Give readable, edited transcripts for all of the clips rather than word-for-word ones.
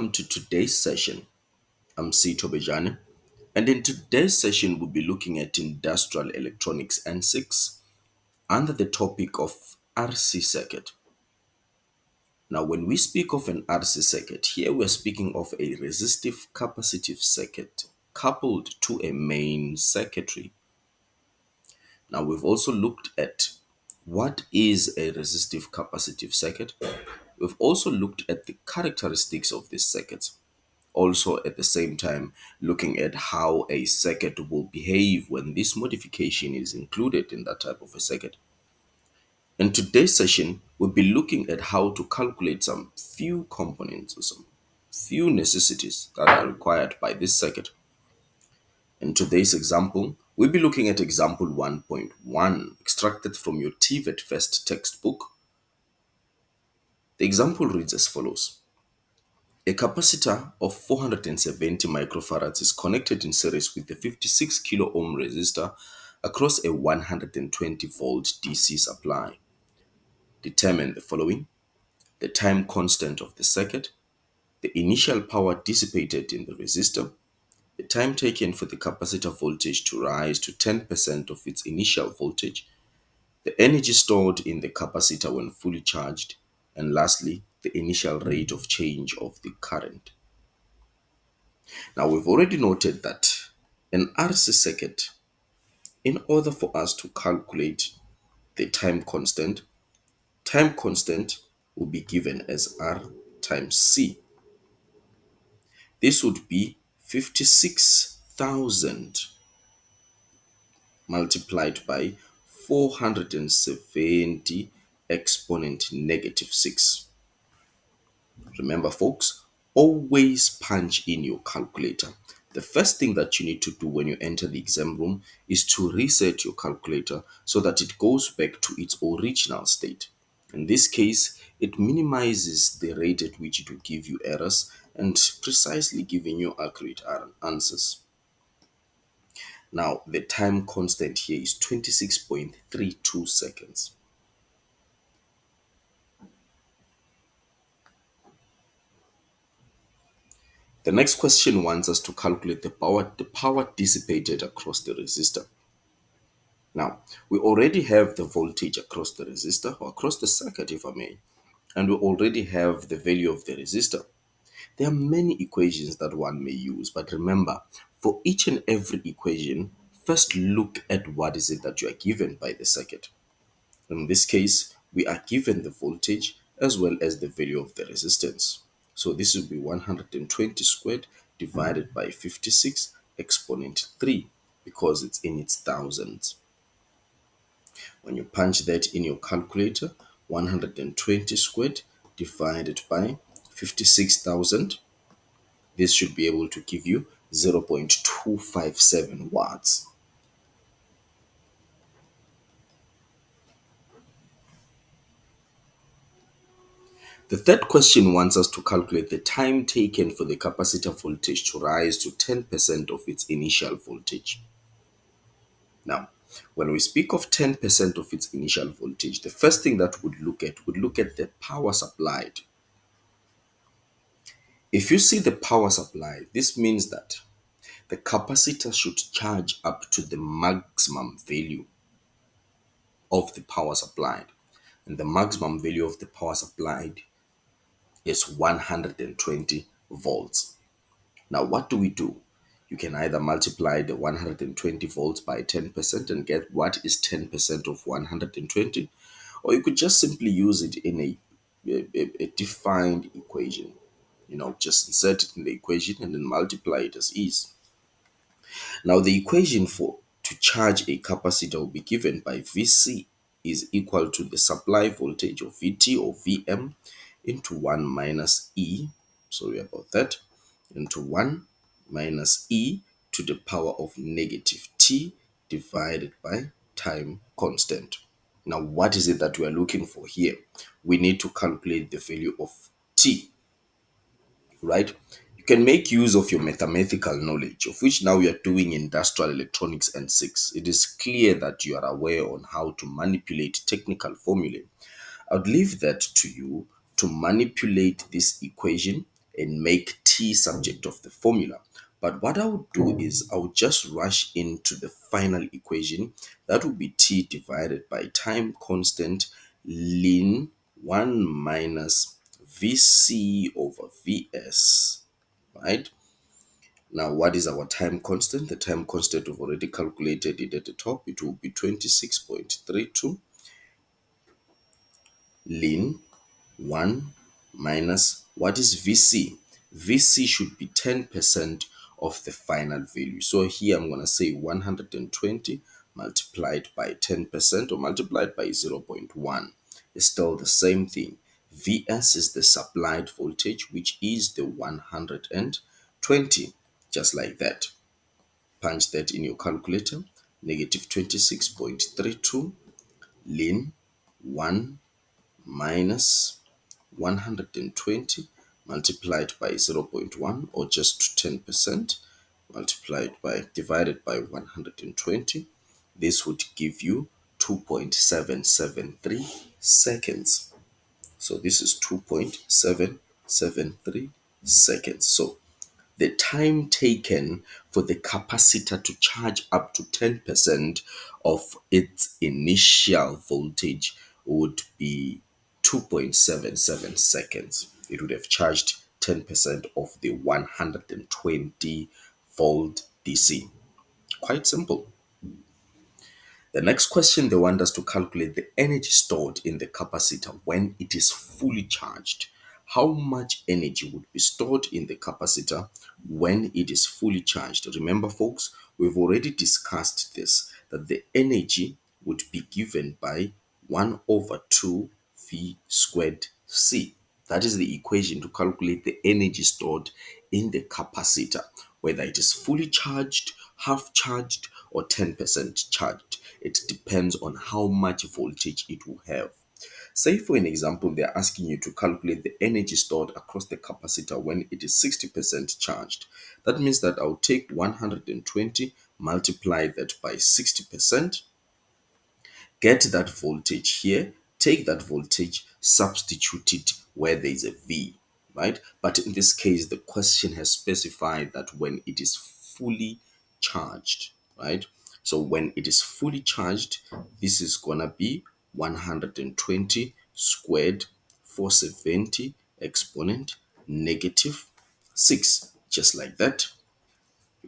welcome to today's session. I'm C. Tobejane, and in today's session, we'll be looking at industrial electronics and 6 under the topic of RC circuit. Now, when we speak of an RC circuit, here we're speaking of a resistive capacitive circuit coupled to a main circuitry. Now, we've also looked at what is a resistive capacitive circuit. We've also looked at the characteristics of this circuit. Also, at the same time, looking at how a circuit will behave when this modification is included in that type of a circuit. In today's session, we'll be looking at how to calculate some few components or some few necessities that are required by this circuit. In today's example, we'll be looking at example 1.1 extracted from your TVET first textbook. The example reads as follows. A capacitor of 470 microfarads is connected in series with a 56 kilo ohm resistor across a 120 volt DC supply. Determine the following: the time constant of the circuit, the initial power dissipated in the resistor, the time taken for the capacitor voltage to rise to 10% of its initial voltage, the energy stored in the capacitor when fully charged, and lastly, the initial rate of change of the current. Now, we've already noted that an RC circuit, in order for us to calculate the time constant will be given as R times C. This would be 56,000 multiplied by 470 exponent negative 6. Remember, folks, always punch in your calculator. The first thing that you need to do when you enter the exam room is to reset your calculator so that it goes back to its original state. In this case, it minimizes the rate at which it will give you errors and precisely giving you accurate answers. Now, the time constant here is 26.32 seconds. The next question wants us to calculate the power dissipated across the resistor. Now, we already have the voltage across the resistor, or across the circuit if I may, and we already have the value of the resistor. There are many equations that one may use, but remember, for each and every equation, first look at what is it that you are given by the circuit. In this case, we are given the voltage as well as the value of the resistance. So this will be 120 squared divided by 56 exponent 3 because it's in its thousands. When you punch that in your calculator, 120 squared divided by 56,000, this should be able to give you 0.257 watts. The third question wants us to calculate the time taken for the capacitor voltage to rise to 10% of its initial voltage. Now, when we speak of 10% of its initial voltage, the first thing that would look at the power supplied. If you see the power supply, this means that the capacitor should charge up to the maximum value of the power supplied. And the maximum value of the power supplied is 120 volts. Now, what do? You can either multiply the 120 volts by 10% and get what is 10% of 120, or you could just simply use it in a defined equation. Just insert it in the equation and then multiply it as is. Now, the equation for to charge a capacitor will be given by Vc is equal to the supply voltage of Vt or Vm into 1 minus E, sorry about that, into 1 minus E to the power of negative T divided by time constant. Now, what is it that we are looking for here? We need to calculate the value of T, right? You can make use of your mathematical knowledge, of which now you are doing industrial electronics and 6. It is clear that you are aware on how to manipulate technical formulae. I would leave that to you to manipulate this equation and make T subject of the formula. But what I would do is I would just rush into the final equation. That would be T divided by time constant ln 1 minus Vc over Vs, right? Now, what is our time constant? The time constant, we've already calculated it at the top. It will be 26.32 ln 1 minus, what is Vc? Vc should be 10% of the final value. So here I'm going to say 120 multiplied by 10% or multiplied by zero point 0.1 is still the same thing. Vs is the supplied voltage, which is the 120, just like that. Punch that in your calculator. Negative 26.32 ln 1 minus 120 multiplied by zero point 0.1 or just 10% multiplied by divided by 120. This would give you 2.773 seconds. So this is 2.773 seconds. So the time taken for the capacitor to charge up to 10% of its initial voltage would be 2.77 seconds. It would have charged 10% of the 120 volt DC. Quite simple. The next question, they want us to calculate the energy stored in the capacitor when it is fully charged. How much energy would be stored in the capacitor when it is fully charged? Remember, folks, we've already discussed this, that the energy would be given by 1 over 2 V squared C. That is the equation to calculate the energy stored in the capacitor, whether it is fully charged, half charged, or 10% charged. It depends on how much voltage it will have. Say, for an example, they're asking you to calculate the energy stored across the capacitor when it is 60% charged. That means that I'll take 120, multiply that by 60%, get that voltage here, take that voltage, substitute it where there is a V, right? But in this case, the question has specified that when it is fully charged, right? So when it is fully charged, this is gonna be 120 squared 470 exponent negative 6, just like that.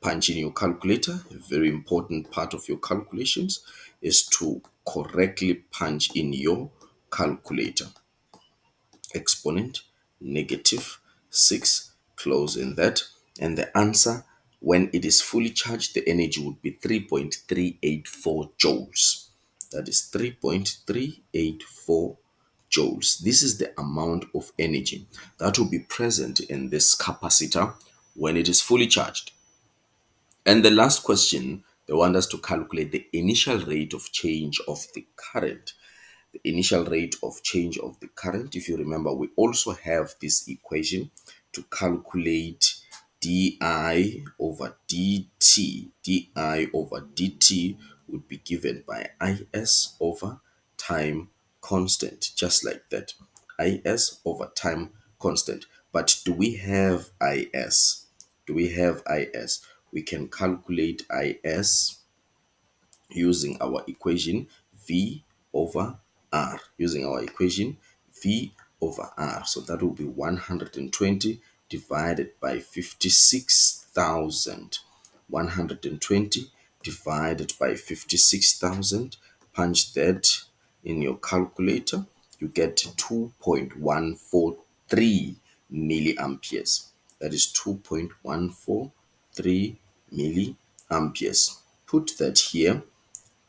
Punch in your calculator. A very important part of your calculations is to correctly punch in your calculator. Exponent negative 6, close in that, and the answer, when it is fully charged, the energy would be 3.384 joules. That is 3.384 joules. This is the amount of energy that will be present in this capacitor when it is fully charged. And the last question, they want us to calculate the initial rate of change of the current. The initial rate of change of the current, if you remember, we also have this equation to calculate di over dt. Di over dt would be given by is over time constant, just like that. Is over time constant. But do we have is? Do we have is? We can calculate is using our equation V over R. Using our equation V over R. So that will be 120 divided by 56,000. 120 divided by 56,000. Punch that in your calculator. You get 2.143 milliamperes. That is 2.143 milliamperes. Put that here.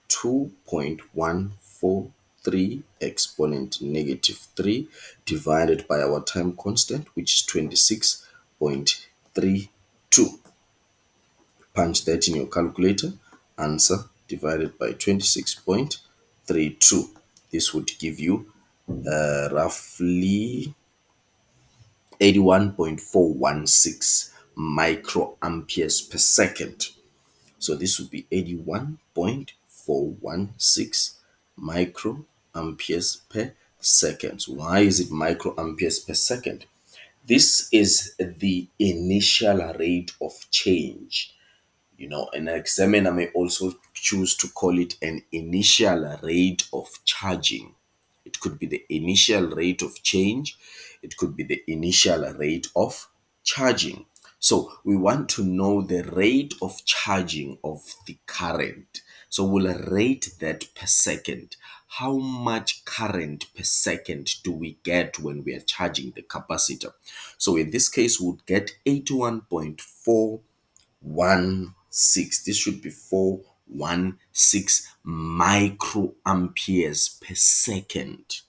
2.143 exponent negative 3 divided by our time constant, which is 26.32. Punch that in your calculator. Answer divided by 26.32. This would give you roughly 81.416 microamperes per second. So this would be 81.416 microamperes per second. Why is it microamperes per second? This is the initial rate of change. An examiner may also choose to call it an initial rate of charging. It could be the initial rate of change. It could be the initial rate of charging. So we want to know the rate of charging of the current. So we'll rate that per second. How much current per second do we get when we are charging the capacitor? So in this case, we'll get 81.416. This should be 416 microamperes per second,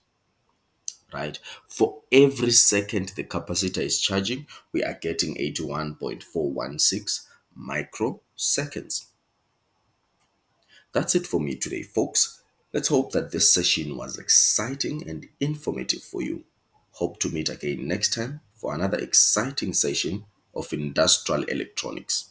right? For every second the capacitor is charging, we are getting 81.416 microseconds. That's it for me today, folks. Let's hope that this session was exciting and informative for you. Hope to meet again next time for another exciting session of industrial electronics.